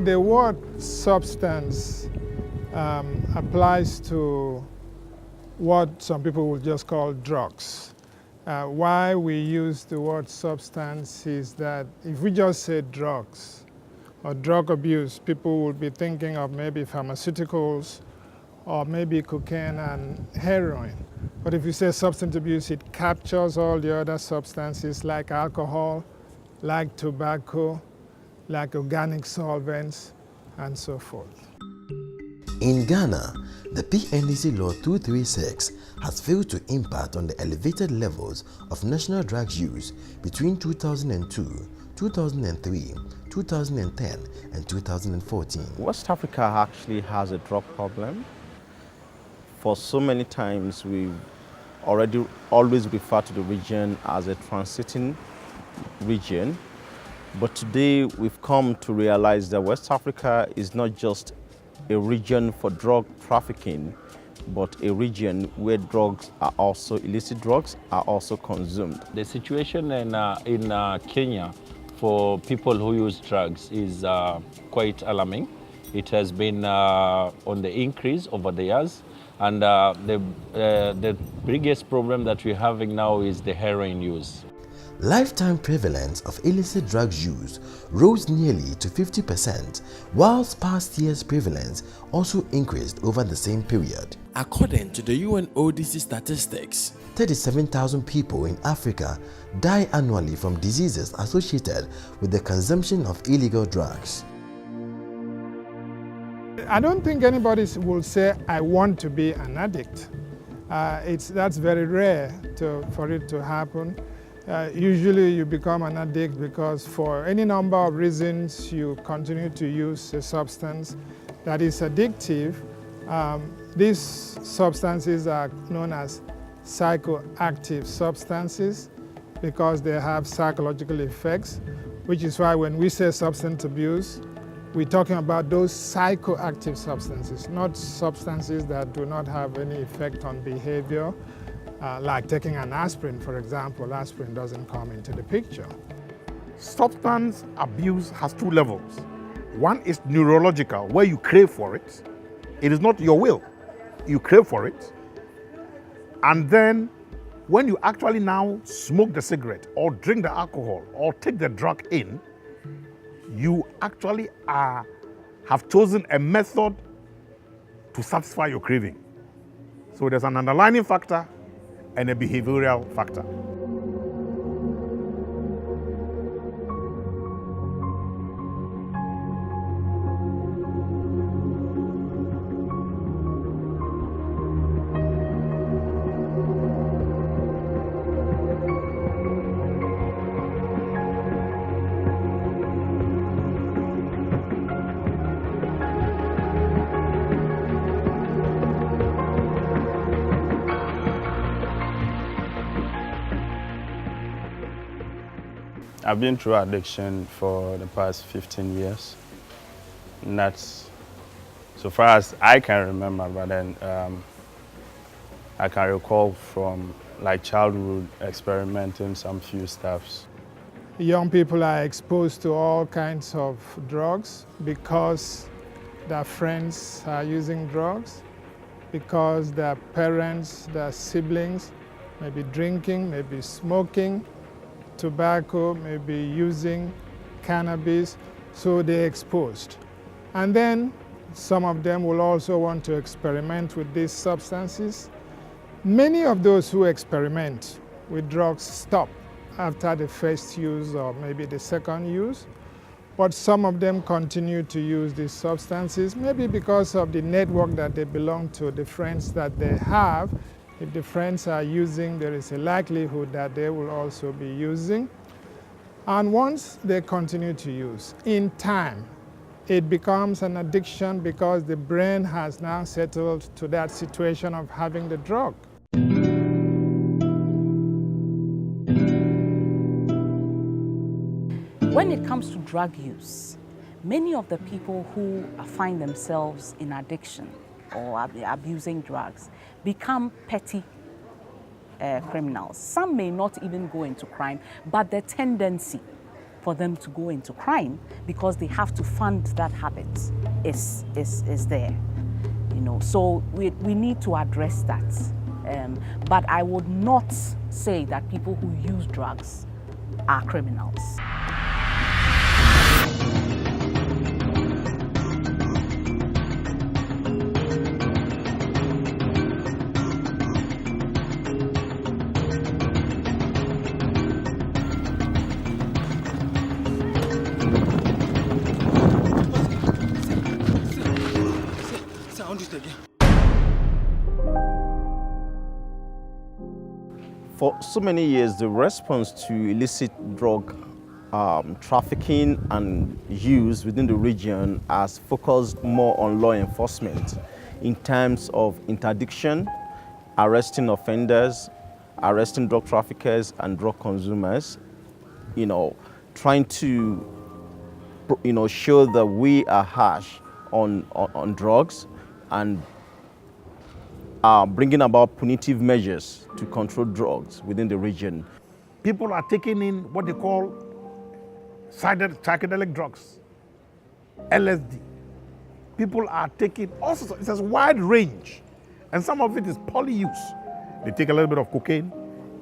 The word substance applies to what some people will just call drugs. Why we use the word substance is that if we just say drugs or drug abuse, people will be thinking of maybe pharmaceuticals or maybe cocaine and heroin. But if you say substance abuse, it captures all the other substances like alcohol, like tobacco, like organic solvents, and so forth. In Ghana, the PNDC Law 236 has failed to impact on the elevated levels of national drugs use between 2002, 2003, 2010, and 2014. West Africa actually has a drug problem. For so many times, we've always referred to the region as a transiting region. But today we've come to realize that West Africa is not just a region for drug trafficking, but a region where illicit drugs are also consumed. The situation in Kenya for people who use drugs is quite alarming. It has been on the increase over the years, and the biggest problem that we're having now is the heroin use. Lifetime prevalence of illicit drugs use rose nearly to 50%, whilst past years' prevalence also increased over the same period. According to the UNODC statistics, 37,000 people in Africa die annually from diseases associated with the consumption of illegal drugs. I don't think anybody will say, I want to be an addict. That's very rare for it to happen. Usually you become an addict because for any number of reasons you continue to use a substance that is addictive. These substances are known as psychoactive substances because they have psychological effects, which is why when we say substance abuse, we're talking about those psychoactive substances, not substances that do not have any effect on behavior. Like taking an aspirin, for example. Aspirin doesn't come into the picture. Substance abuse has two levels. One is neurological, where you crave for it. It is not your will. You crave for it. And then when you actually now smoke the cigarette or drink the alcohol or take the drug in, you actually have chosen a method to satisfy your craving. So there's an underlying factor and a behavioral factor. I've been through addiction for the past 15 years. And that's so far as I can remember, but then I can recall from like childhood experimenting some few stuffs. Young people are exposed to all kinds of drugs because their friends are using drugs, because their parents, their siblings may be drinking, may be smoking, tobacco, maybe using cannabis, so they're exposed. And then some of them will also want to experiment with these substances. Many of those who experiment with drugs stop after the first use or maybe the second use, but some of them continue to use these substances, maybe because of the network that they belong to, the friends that they have. If the friends are using, there is a likelihood that they will also be using. And once they continue to use, in time, it becomes an addiction because the brain has now settled to that situation of having the drug. When it comes to drug use, many of the people who find themselves in addiction or abusing drugs become petty criminals. Some may not even go into crime, but the tendency for them to go into crime because they have to fund that habit is there. You know, so we need to address that. But I would not say that people who use drugs are criminals. For so many years, the response to illicit drug trafficking and use within the region has focused more on law enforcement in terms of interdiction, arresting offenders, arresting drug traffickers and drug consumers, you know, trying to, show that we are harsh on drugs and bringing about punitive measures to control drugs within the region. People are taking in what they call psychedelic drugs, LSD. People are taking all sorts of, it's a wide range. And some of it is poly-use. They take a little bit of cocaine,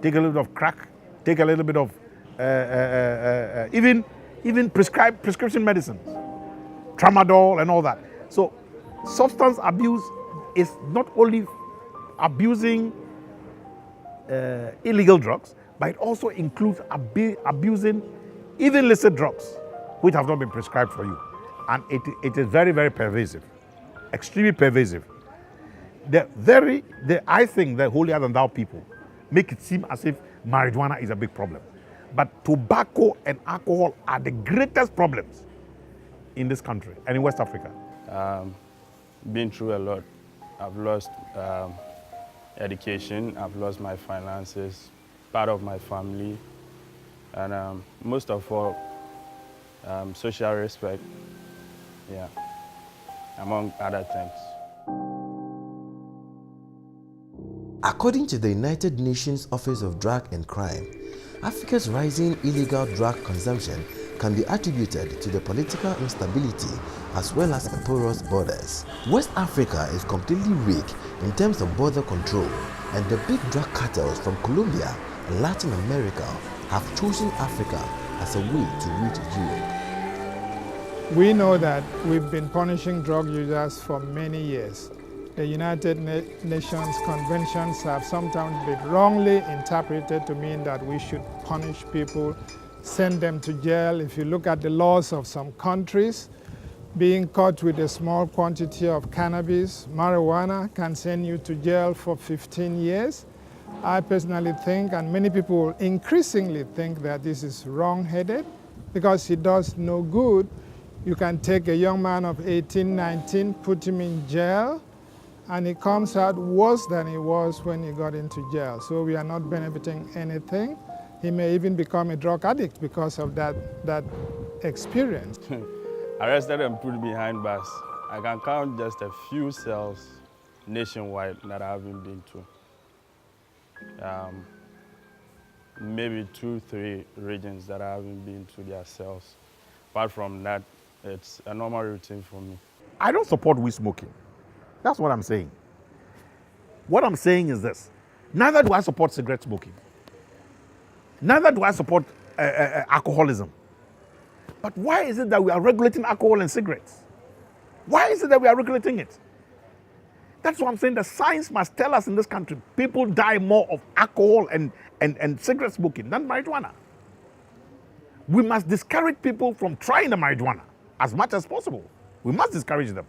take a little bit of crack, take a little bit of even prescription medicines, tramadol and all that. So substance abuse is not only abusing illegal drugs, but it also includes abusing even illicit drugs, which have not been prescribed for you. And it is very, very pervasive, extremely pervasive. I think the holier than thou people make it seem as if marijuana is a big problem. But tobacco and alcohol are the greatest problems in this country and in West Africa. Been through a lot. I've lost education, I've lost my finances, part of my family, and most of all, social respect, yeah, among other things. According to the United Nations Office of Drug and Crime, Africa's rising illegal drug consumption can be attributed to the political instability as well as porous borders. West Africa is completely weak in terms of border control, and the big drug cartels from Colombia and Latin America have chosen Africa as a way to reach Europe. We know that we've been punishing drug users for many years. The United Nations conventions have sometimes been wrongly interpreted to mean that we should punish people, send them to jail. If you look at the laws of some countries, being caught with a small quantity of cannabis, marijuana, can send you to jail for 15 years. I personally think, and many people increasingly think, that this is wrong-headed because it does no good. You can take a young man of 18, 19, put him in jail, and he comes out worse than he was when he got into jail. So we are not benefiting anything. He may even become a drug addict because of that experience. Arrested and put behind bars. I can count just a few cells nationwide that I haven't been to. Maybe 2-3 regions that I haven't been to their cells. Apart from that, it's a normal routine for me. I don't support weed smoking. That's what I'm saying. What I'm saying is this. Neither do I support cigarette smoking. Neither do I support alcoholism. But why is it that we are regulating alcohol and cigarettes? Why is it that we are regulating it? That's what I'm saying. The science must tell us in this country, people die more of alcohol and cigarette smoking than marijuana. We must discourage people from trying the marijuana as much as possible. We must discourage them.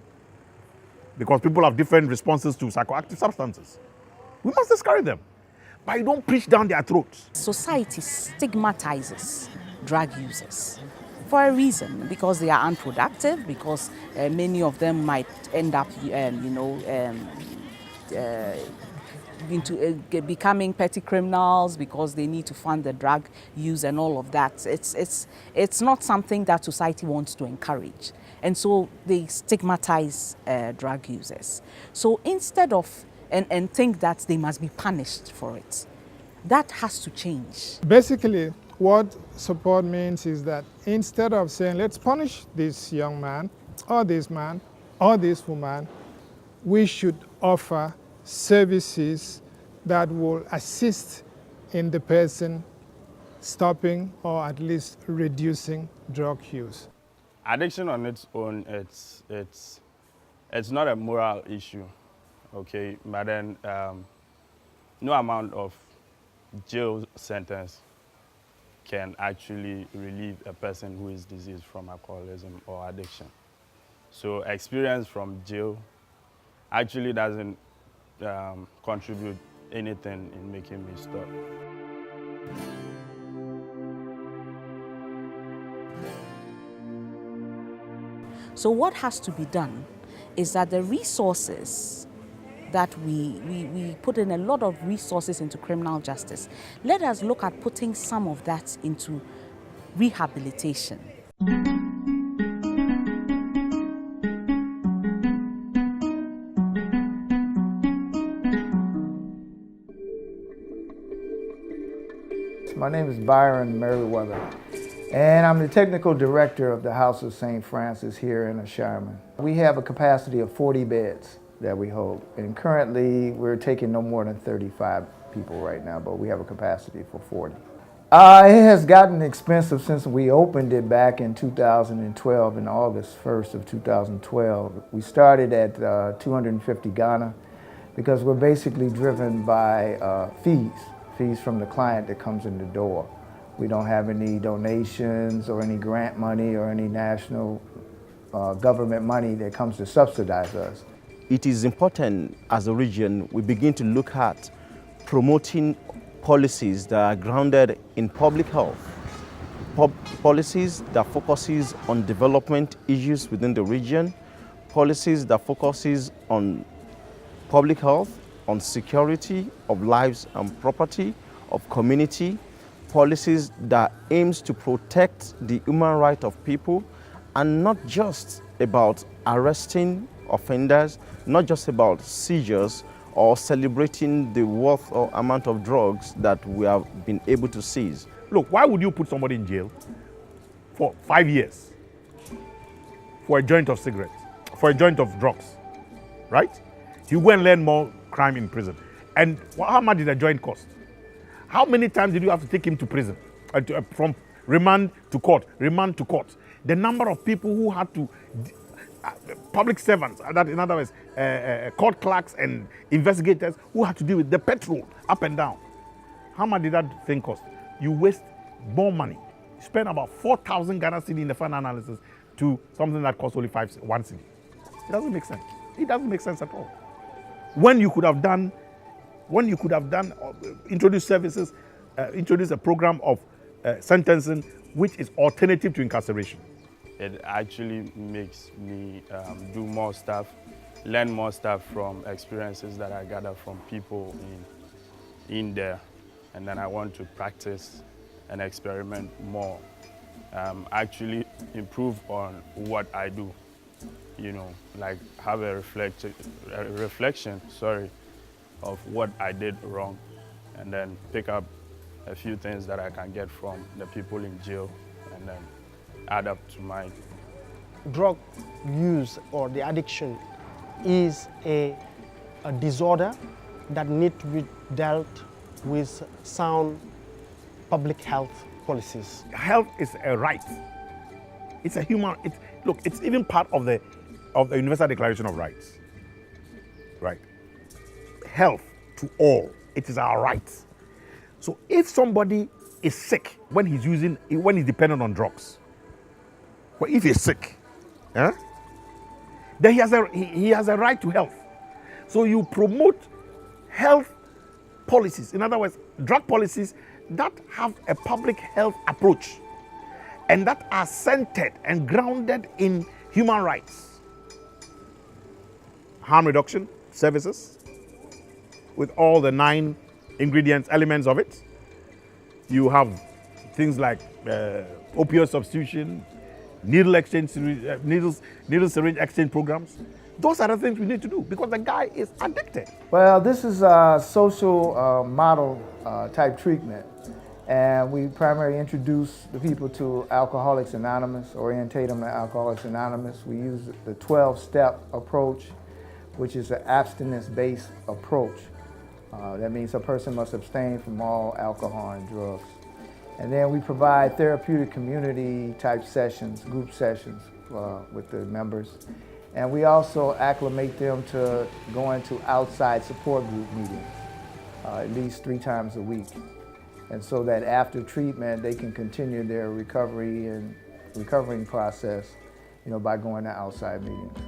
Because people have different responses to psychoactive substances. We must discourage them. But you don't preach down their throats. Society stigmatizes drug users for a reason, because they are unproductive, because many of them might end up, becoming petty criminals because they need to fund the drug use and all of that. It's not something that society wants to encourage. And so they stigmatize drug users. So instead of, and think that they must be punished for it, That has to change. Basically, what support means is that instead of saying, let's punish this young man, or this man, or this woman, we should offer services that will assist in the person stopping or at least reducing drug use. Addiction on its own, it's not a moral issue, okay? But then no amount of jail sentence can actually relieve a person who is diseased from alcoholism or addiction. So experience from jail actually doesn't contribute anything in making me stop. So what has to be done is that the resources that we put in a lot of resources into criminal justice, let us look at putting some of that into rehabilitation. My name is Byron Merriweather, and I'm the technical director of the House of St. Francis here in Asherman. We have a capacity of 40 beds that we hold, and currently we're taking no more than 35 people right now, but we have a capacity for 40. It has gotten expensive since we opened it back in 2012, in August 1st of 2012. We started at 250 Ghana because we're basically driven by fees from the client that comes in the door. We don't have any donations or any grant money or any national government money that comes to subsidize us. It is important as a region we begin to look at promoting policies that are grounded in public health, policies that focuses on development issues within the region, policies that focuses on public health, on security of lives and property, of community, policies that aims to protect the human right of people, and not just about arresting offenders, not just about seizures or celebrating the worth or amount of drugs that we have been able to seize. Look, why would you put somebody in jail for 5 years for a joint of cigarettes, for a joint of drugs, right? You go and learn more crime in prison. And how much did a joint cost? How many times did you have to take him to prison? From remand to court, remand to court. The number of people who had to, public servants, that in other words, court clerks and investigators who had to deal with the petrol up and down. How much did that thing cost? You waste more money. You spend about 4,000 Ghana cedi in the final analysis to something that costs only 1 cedi. It doesn't make sense. It doesn't make sense at all. When you could have done, introduce services, introduce a program of sentencing which is alternative to incarceration. It actually makes me do more stuff, learn more stuff from experiences that I gather from people in there. And then I want to practice and experiment more. Actually improve on what I do. You know, like have a reflection, of what I did wrong, and then pick up a few things that I can get from the people in jail, and then add up to mine. Drug use or the addiction is a disorder that needs to be dealt with sound public health policies. Health is a right. It's a human. Look, it's even part of the Universal Declaration of Rights. Right. Health to all. It is our right. So if somebody is sick when he's dependent on drugs, well, if he's sick, then he has a right to health. So you promote health policies, in other words, drug policies that have a public health approach and that are centered and grounded in human rights. Harm reduction services with all the 9 ingredients, elements of it. You have things like opioid substitution, needle syringe exchange programs. Those are the things we need to do because the guy is addicted. Well, this is a social model type treatment. And we primarily introduce the people to Alcoholics Anonymous, orientate them to Alcoholics Anonymous. We use the 12-step approach, which is an abstinence-based approach. That means a person must abstain from all alcohol and drugs. And then we provide therapeutic community type sessions, group sessions with the members. And we also acclimate them to going to outside support group meetings at least 3 times a week. And so that after treatment, they can continue their recovery and recovering process, by going to outside meetings.